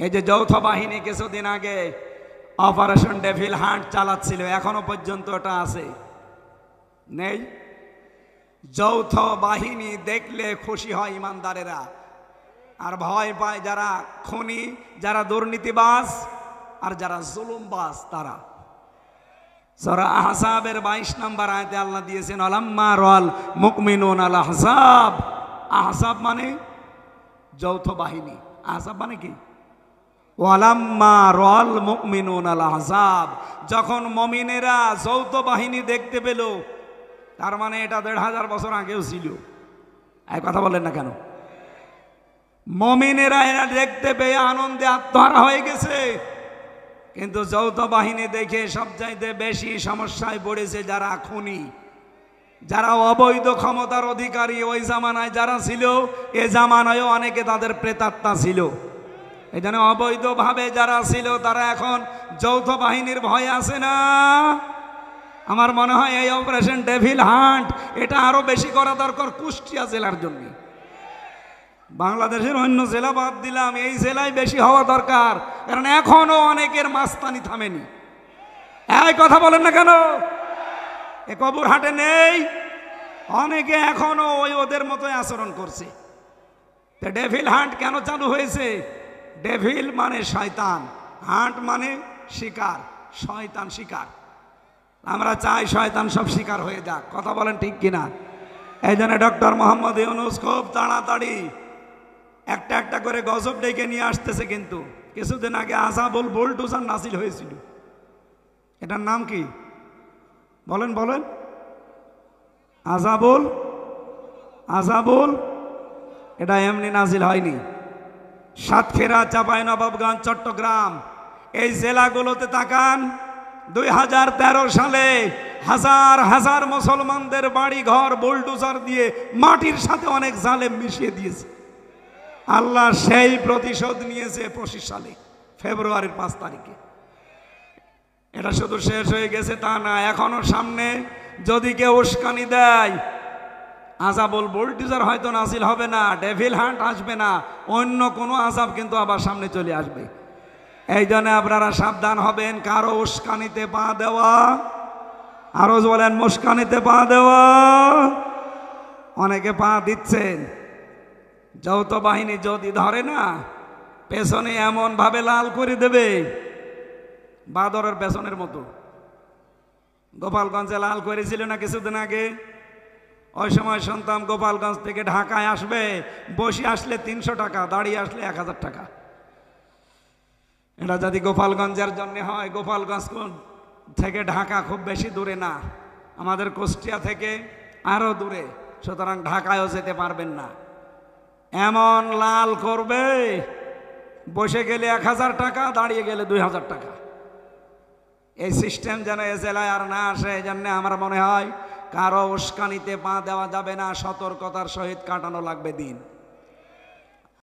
এই যে যৌথ বাহিনী কিছুদিন আগে অপারেশন ডেভিল হান্ট চালাচ্ছিল, এখনো পর্যন্ত ওটা আছে নেই? যৌথ বাহিনী দেখলে খুশি হয় ইমানদারেরা, আর ভয় পায় যারা খুনি, যারা দুর্নীতিবাজ, আর যারা জুলুমবাজ তারা। সূরা আহজাবের 22 নম্বর আয়াতে আল্লাহ দিয়েছেন আলাম্মা রাল মুমিনুন আল আহজাব। আহজাব মানে যৌথ বাহিনী, আহজাব মানে কি? ওয়ালাম্মা রাল মুমিনুন আল আহজাব, যখন মুমিনেরা যৌথ বাহিনী দেখতে পেল, তার মানে এটা 1500 বছর আগেও ছিল। এই কথা বলেন না কেন? মুমিনেরা এরা দেখতে পেয়ে আনন্দে আত্মহারা হয়ে গেছে, কিন্তু যৌথ বাহিনী দেখে সবচাইতে বেশি সমস্যায় পড়েছে যারা খুনি, যারা অবৈধ ক্ষমতার অধিকারী। ওই জামানায় যারা ছিল, এ জামানায়ও অনেকে তাদের প্রেতাত্মা ছিল। এই জন্য অবৈধভাবে যারা ছিল তারা এখন যৌথ বাহিনীর ভয়ে আছে না? আমার মনে হয় এই অপারেশন ডেভিল হান্ট এটা আরো বেশি করা দরকার কুষ্টিয়া জেলার জন্য। বাংলাদেশের অন্য জেলা বাদ দিলাম, এই জেলায় বেশি হওয়া দরকার, কারণ এখনো অনেকের মাস্তানি থামেনি। এই কথা বলেন না কেন? এ কবুর হাটে নেই, অনেকে এখনো ওই ওদের মতোই আচরণ করছে। ডেভিল হান্ট কেন চালু হয়েছে? ডেভিল মানে শয়তান, হান্ট মানে শিকার, শয়তান শিকার। আমরা চাই শয়তান সব শিকার হয়ে যাক। কথা বলেন ঠিক কিনা? এই জন্য ডক্টর মোহাম্মদ ইউনূস খুব তাড়াতাড়ি একটা একটা করে গজব ডেকে নিয়ে আসতেছে। কিন্তু কিছুদিন আগে আযাবুল বুলডোজার নাজিল হয়েছিল। এটার নাম কি বলেন বলেন? আযাবুল এটা এমনি নাজিল হয়নি। সাতক্ষীরা, চাঁপাইনবাবগঞ্জ, চট্টগ্রাম এই জেলাগুলোতে তাকান, 2013 সালে হাজার হাজার মুসলমানদের বাড়ি ঘর বুলডোজার দিয়ে মাটির সাথে অনেক জালেম মিশিয়ে দিয়েছে। আল্লাহ সেই প্রতিশোধ নিয়েছে 25 সালে ফেব্রুয়ারির 5 তারিখে। এটা শুধু শেষ হয়ে গেছে তা না, এখনো সামনে যদি কেউ উস্কানি দেয়, আযাবুল বুলডোজার হয়তো নাজিল হবে না, ডেভিল হান্ট আসবে না, অন্য কোনো আযাব কিন্তু আবার সামনে চলে আসবে। এই জন্য আপনারা সাবধান হবেন, কারো উস্কানিতে পা দেওয়া, আরো বলেন মুস্কানিতে পা দেওয়া। অনেকে পা দিচ্ছেন। যৌথ বাহিনী যদি ধরে না, পেছনে এমন ভাবে লাল করে দেবে বাদরের পেছনের মতো। গোপালগঞ্জে লাল করেছিল না কিছুদিন আগে? ওই সময় শুনতাম গোপালগঞ্জ থেকে ঢাকায় আসবে, বসে আসলে 300 টাকা, দাঁড়িয়ে আসলে 1000 টাকা। এটা যদি গোপালগঞ্জের জন্য হয়, গোপালগঞ্জ থেকে ঢাকা খুব বেশি দূরে না, আমাদের কুষ্টিয়া থেকে আরো দূরে, সুতরাং ঢাকায়ও যেতে পারবেন না। এমন লাল করবে, বসে গেলে 1000 টাকা, দাঁড়িয়ে গেলে 2000 টাকা। এই সিস্টেম যেন এ জেলায় আর না আসে। এই জন্য আমার মনে হয় কারো উস্কানিতে পা দেওয়া যাবে না, সতর্কতার সহিত কাটানো লাগবে দিন।